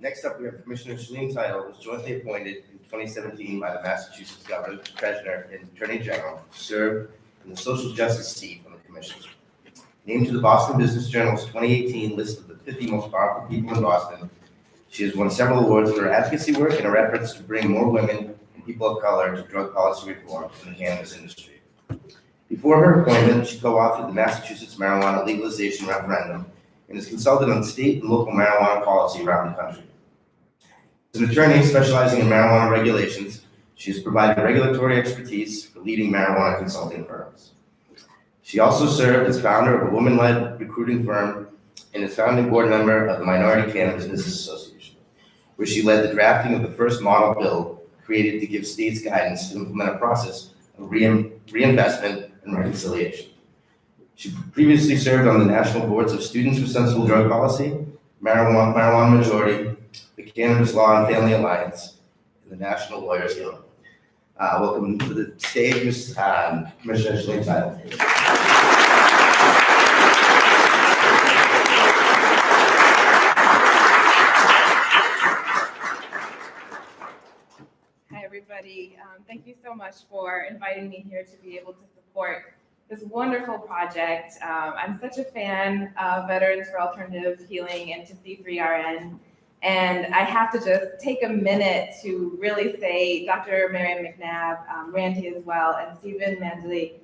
Next up, we have Commissioner Shaleen Title, who was jointly appointed in 2017 by the Massachusetts Governor, Treasurer, and Attorney General to serve in the social justice seat on the Commission. Named to the Boston Business Journal's 2018 list of the 50 most powerful people in Boston, she has won several awards for her advocacy work and her efforts to bring more women and people of color to drug policy reform in the cannabis industry. Before her appointment, she co-authored the Massachusetts marijuana legalization referendum and has consulted on state and local marijuana policy around the country. As an attorney specializing in marijuana regulations, she has provided regulatory expertise for leading marijuana consulting firms. She also served as founder of a woman-led recruiting firm and is founding board member of the Minority Cannabis Business Association, where she led the drafting of the first model bill created to give states guidance to implement a process of reinvestment and reconciliation. She previously served on the national boards of Students for Sensible Drug Policy, Marijuana Majority, the Cannabis Law and Family Alliance, and the National Lawyers Guild. Welcome to the stage, Commissioner Shaleen Title. Hi, everybody. Thank you so much for inviting me here to be able to support this wonderful project. I'm such a fan of Veterans for Alternative Healing and to C3RN. And I have to just take a minute to really say, Dr. Marian McNabb, Randy as well, and Stephen Mandley,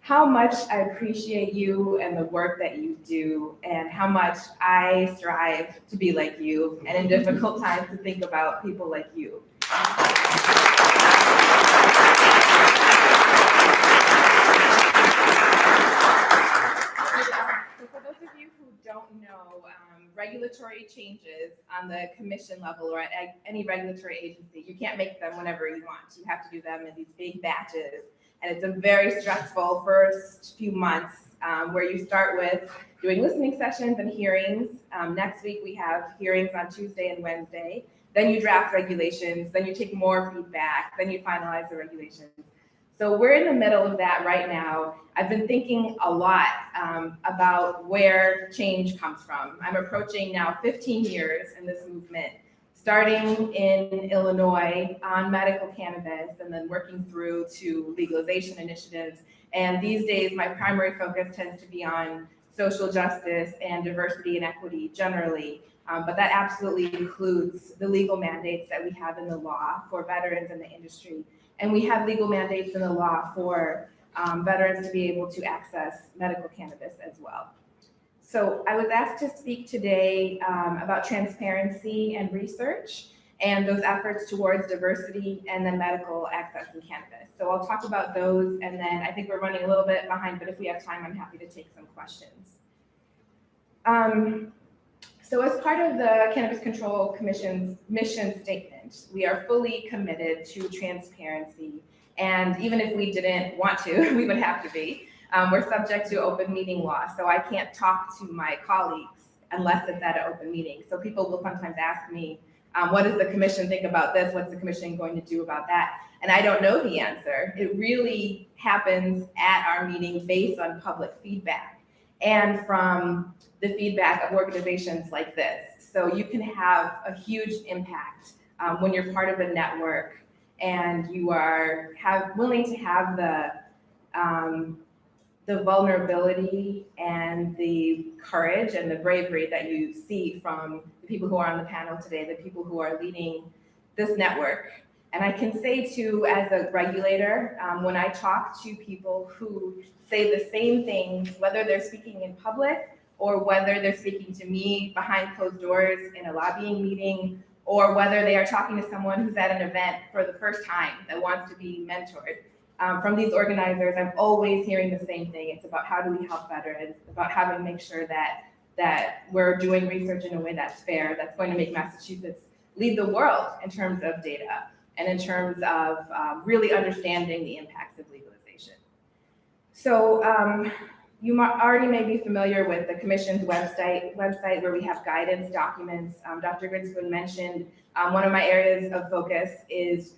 how much I appreciate you and the work that you do, and how much I strive to be like you, and in difficult times to think about people like you. For those of you who don't know, regulatory changes on the commission level or at any regulatory agency, you can't make them whenever you want. You have to do them in these big batches. And it's a very stressful first few months where you start with doing listening sessions and hearings. Next week we have hearings on Tuesday and Wednesday. Then you draft regulations, then you take more feedback, then you finalize the regulations. So we're in the middle of that right now. I've been thinking a lot about where change comes from. I'm approaching now 15 years in this movement, starting in Illinois on medical cannabis and then working through to legalization initiatives. And these days, my primary focus tends to be on social justice and diversity and equity generally. But that absolutely includes the legal mandates that we have in the law for veterans in the industry. And we have legal mandates in the law for veterans to be able to access medical cannabis as well. So I was asked to speak today about transparency and research and those efforts towards diversity and then medical access in cannabis. So I'll talk about those, and then I think we're running a little bit behind, but if we have time, I'm happy to take some questions. So as part of the Cannabis Control Commission's mission statement, we are fully committed to transparency. And even if we didn't want to, we would have to be. We're subject to open meeting law, so I can't talk to my colleagues unless it's at an open meeting. So people will sometimes ask me, what does the commission think about this? What's the commission going to do about that? And I don't know the answer. It really happens at our meeting based on public feedback and from the feedback of organizations like this. So you can have a huge impact when you're part of a network and you are willing to have the vulnerability and the courage and the bravery that you see from the people who are on the panel today, the people who are leading this network. And I can say too, as a regulator, when I talk to people who say the same things, whether they're speaking in public or whether they're speaking to me behind closed doors in a lobbying meeting, or whether they are talking to someone who's at an event for the first time that wants to be mentored. From these organizers, I'm always hearing the same thing. It's about how do we help veterans, about how to make sure that we're doing research in a way that's fair, that's going to make Massachusetts lead the world in terms of data and in terms of really understanding the impacts of legalization. So you already may be familiar with the Commission's website where we have guidance documents. Dr. Grinspoon mentioned one of my areas of focus is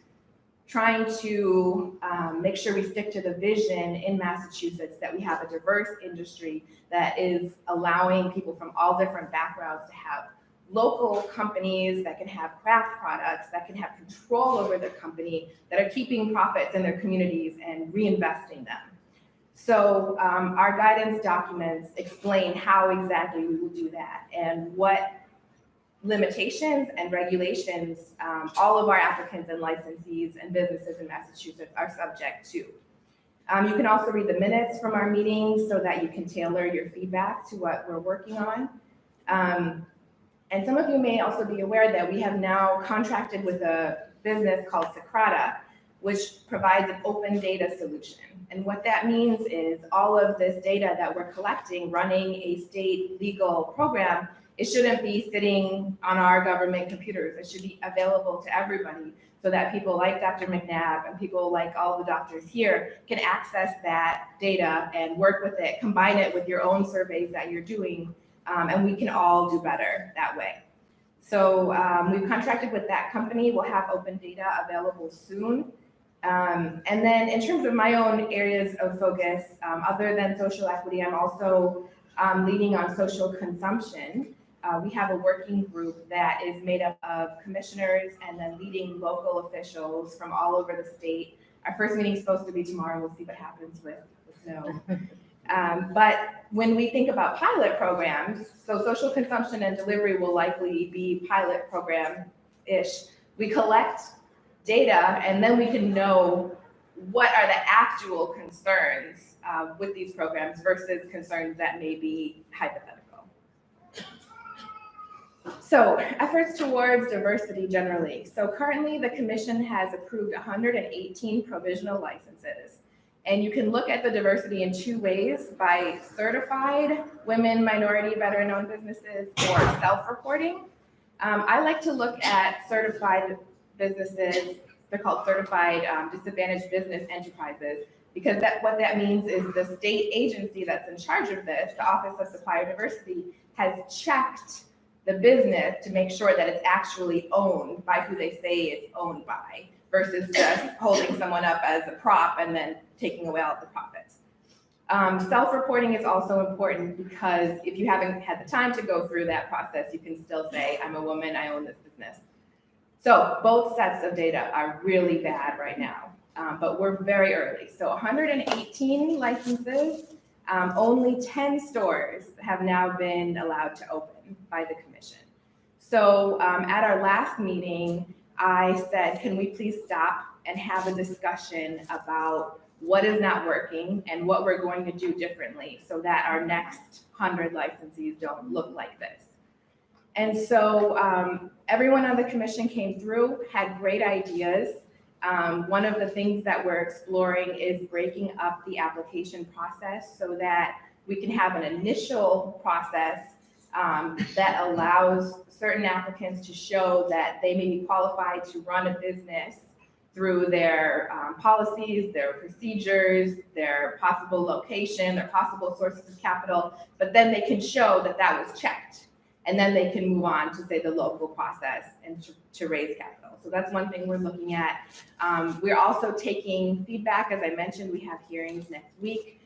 trying to make sure we stick to the vision in Massachusetts that we have a diverse industry that is allowing people from all different backgrounds to have local companies that can have craft products, that can have control over their company, that are keeping profits in their communities and reinvesting them. So our guidance documents explain how exactly we will do that and what limitations and regulations all of our applicants and licensees and businesses in Massachusetts are subject to. You can also read the minutes from our meetings so that you can tailor your feedback to what we're working on. And some of you may also be aware that we have now contracted with a business called Socrata, which provides an open data solution. And what that means is all of this data that we're collecting, running a state legal program, it shouldn't be sitting on our government computers. It should be available to everybody so that people like Dr. McNabb and people like all the doctors here can access that data and work with it, combine it with your own surveys that you're doing, and we can all do better that way. So we've contracted with that company. We'll have open data available soon. And then in terms of my own areas of focus, other than social equity, I'm also leading on social consumption. We have a working group that is made up of commissioners and then leading local officials from all over the state. Our first meeting is supposed to be tomorrow. We'll see what happens with the snow. But when we think about pilot programs, so social consumption and delivery will likely be pilot program-ish. We collect data and then we can know what are the actual concerns with these programs versus concerns that may be hypothetical. So efforts towards diversity generally. So currently the commission has approved 118 provisional licenses. And you can look at the diversity in two ways: by certified women, minority, veteran-owned businesses, or self-reporting. I like to look at certified businesses. They're called certified disadvantaged business enterprises, because what that means is the state agency that's in charge of this, the Office of Supplier Diversity, has checked the business to make sure that it's actually owned by who they say it's owned by, versus just holding someone up as a prop and then taking away all the profits. Self-reporting is also important because if you haven't had the time to go through that process, you can still say, I'm a woman, I own this business. So both sets of data are really bad right now, but we're very early. So 118 licenses, only 10 stores have now been allowed to open by the commission. So at our last meeting, I said, can we please stop and have a discussion about what is not working and what we're going to do differently so that our next 100 licensees don't look like this. And so everyone on the commission came through, had great ideas. One of the things that we're exploring is breaking up the application process so that we can have an initial process that allows certain applicants to show that they may be qualified to run a business through their policies, their procedures, their possible location, their possible sources of capital, but then they can show that that was checked. And then they can move on to, say, the local process and to raise capital. So that's one thing we're looking at. We're also taking feedback. As I mentioned, we have hearings next week.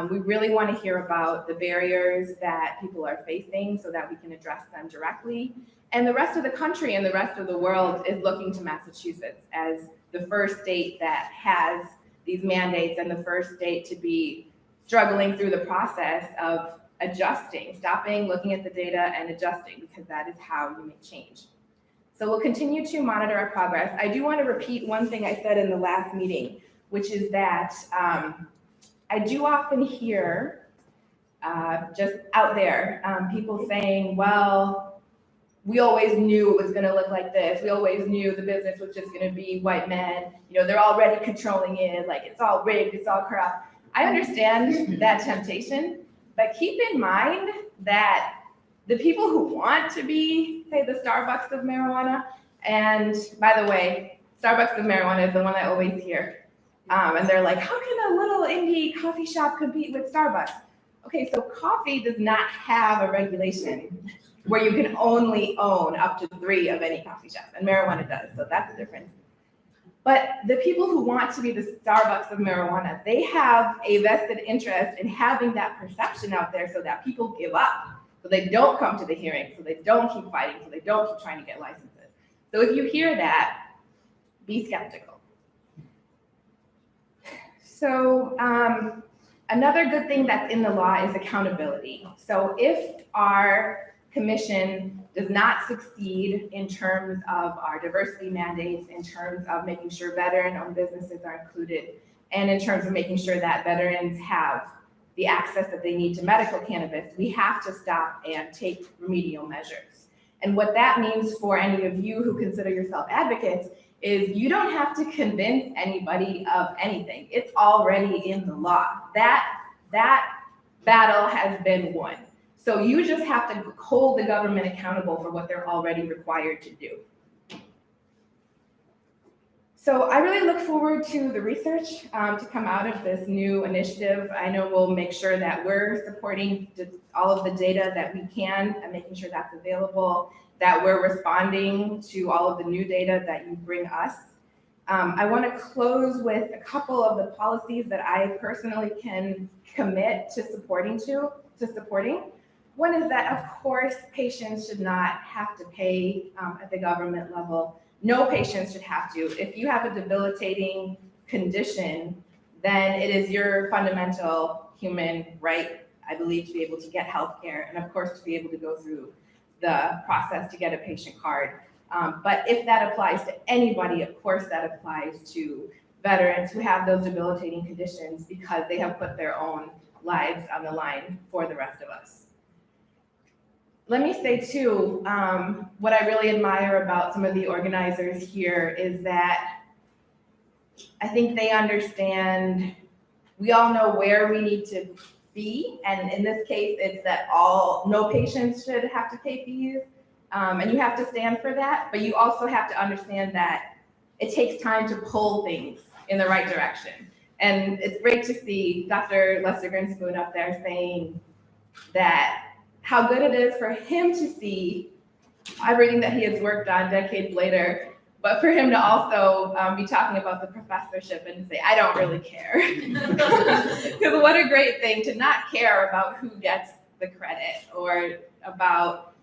We really want to hear about the barriers that people are facing so that we can address them directly. And the rest of the country and the rest of the world is looking to Massachusetts as the first state that has these mandates and the first state to be struggling through the process of adjusting, stopping, looking at the data and adjusting, because that is how you make change. So we'll continue to monitor our progress. I do want to repeat one thing I said in the last meeting, which is that I do often hear just out there people saying, well, we always knew it was going to look like this. We always knew the business was just going to be white men. You know, they're already controlling it. Like, it's all rigged, it's all corrupt. I understand that temptation. But keep in mind that the people who want to be, say, the Starbucks of marijuana, and by the way, Starbucks of marijuana is the one I always hear. And they're like, how can a little indie coffee shop compete with Starbucks? Okay, so coffee does not have a regulation where you can only own up to 3 of any coffee shop, and marijuana does, so that's the difference. But the people who want to be the Starbucks of marijuana, they have a vested interest in having that perception out there so that people give up so they don't come to the hearing, so they don't keep fighting, so they don't keep trying to get licenses. So if you hear that, be skeptical. So another good thing that's in the law is accountability. So if our commission does not succeed in terms of our diversity mandates, in terms of making sure veteran-owned businesses are included, and in terms of making sure that veterans have the access that they need to medical cannabis, we have to stop and take remedial measures. And what that means for any of you who consider yourself advocates is you don't have to convince anybody of anything. It's already in the law. That battle has been won. So you just have to hold the government accountable for what they're already required to do. So I really look forward to the research to come out of this new initiative. I know we'll make sure that we're supporting all of the data that we can and making sure that's available, that we're responding to all of the new data that you bring us. I want to close with a couple of the policies that I personally can commit to supporting. One is that, of course, patients should not have to pay at the government level. No patients should have to. If you have a debilitating condition, then it is your fundamental human right, I believe, to be able to get health care and, of course, to be able to go through the process to get a patient card. But if that applies to anybody, of course, that applies to veterans who have those debilitating conditions because they have put their own lives on the line for the rest of us. Let me say too, what I really admire about some of the organizers here is that I think they understand, we all know where we need to be. And in this case, it's that no patients should have to pay fees. And you have to stand for that, but you also have to understand that it takes time to pull things in the right direction. And it's great to see Dr. Lester Grinspoon up there saying that how good it is for him to see everything that he has worked on decades later, but for him to also be talking about the professorship and say, I don't really care. Because what a great thing to not care about who gets the credit or about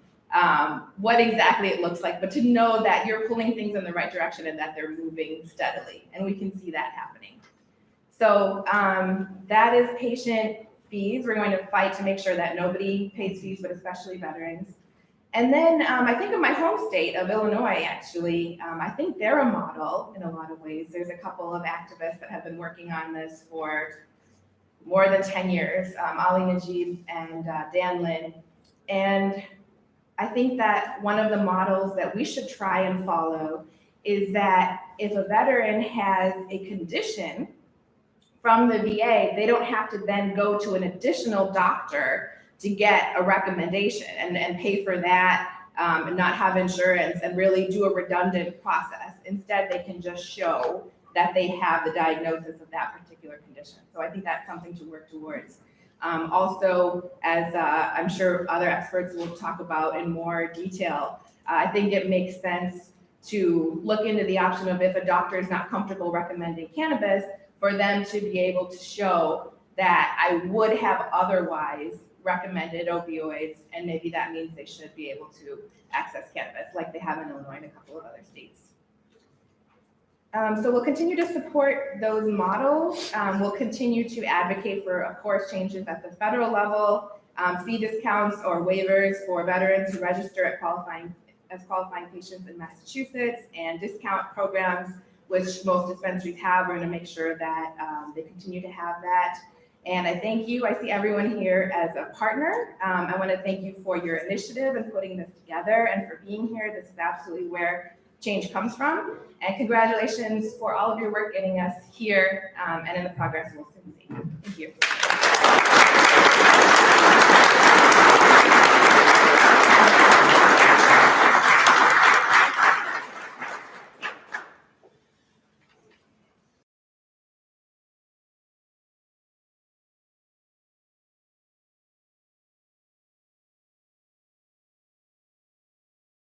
what exactly it looks like, but to know that you're pulling things in the right direction and that they're moving steadily. And we can see that happening. So that is patient fees. We're going to fight to make sure that nobody pays fees, but especially veterans. And then I think of my home state of Illinois, actually, I think they're a model in a lot of ways. There's a couple of activists that have been working on this for more than 10 years, Ali Najib and Dan Lin. And I think that one of the models that we should try and follow is that if a veteran has a condition from the VA, they don't have to then go to an additional doctor to get a recommendation and pay for that and not have insurance and really do a redundant process. Instead, they can just show that they have the diagnosis of that particular condition. So I think that's something to work towards. Also, as I'm sure other experts will talk about in more detail, I think it makes sense to look into the option of if a doctor is not comfortable recommending cannabis, for them to be able to show that I would have otherwise recommended opioids, and maybe that means they should be able to access cannabis like they have in Illinois and a couple of other states. So we'll continue to support those models. We'll continue to advocate for, of course, changes at the federal level, fee discounts or waivers for veterans who register as qualifying patients in Massachusetts, and discount programs, which most dispensaries have. We're going to make sure that they continue to have that. And I thank you. I see everyone here as a partner. I want to thank you for your initiative and putting this together and for being here. This is absolutely where change comes from. And congratulations for all of your work getting us here and in the progress we'll soon see. Thank you.